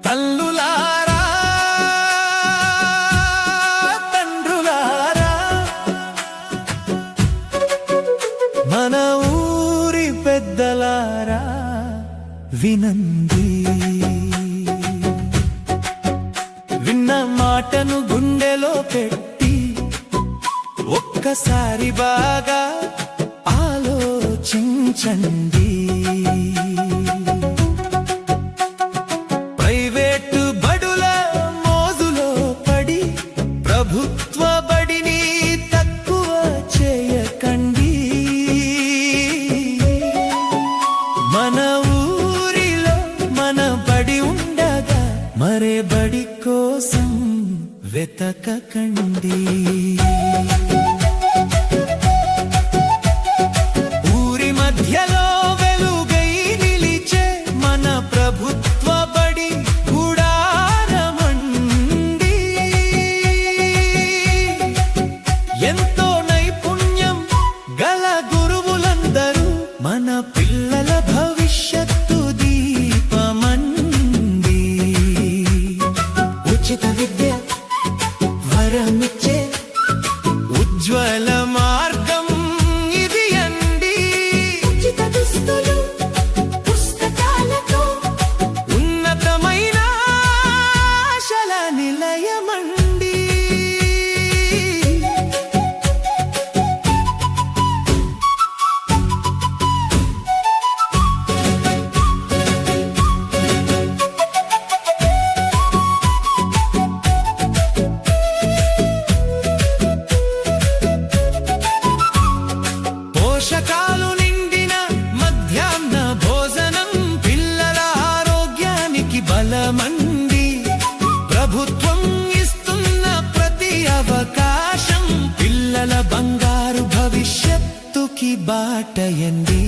తల్లులారా తండ్రులారా మన ఊరి పెద్దలారా వినండి, విన్న మాటను గుండెలో పెట్టి ఒక్కసారి బాగా ఆలోచించండి. ప్రైవేటు బడుల మోజులో పడి ప్రభుత్వ బడిని తక్కువ చేయకండి. మన ఊరిలో మన బడి ఉండగా మరే బడి కోసం వెతకకండి. ఊరి మధ్యలో వెలుగై నిలిచే మన ప్రభుత్వ బడి గుడారమండి. ఎంతో నైపుణ్యం గల గురువులందరూ మన పిల్లల భవిష్యత్తు దీపమండి. ఉచిత విద్య వరమిచ్చే ఉజ్వల మార్గం ఇది అండి. ఉచిత దుస్తులు పుస్తకాలతో ఉన్నతమైన ఆశల నిలయమండి. పోషకాలు నిండిన మధ్యాహ్న భోజనం పిల్లల ఆరోగ్యానికి బలమండి. ప్రభుత్వం ఇస్తున్న ప్రతి అవకాశం పిల్లల బంగారు భవిష్యత్తుకి బాటయండి.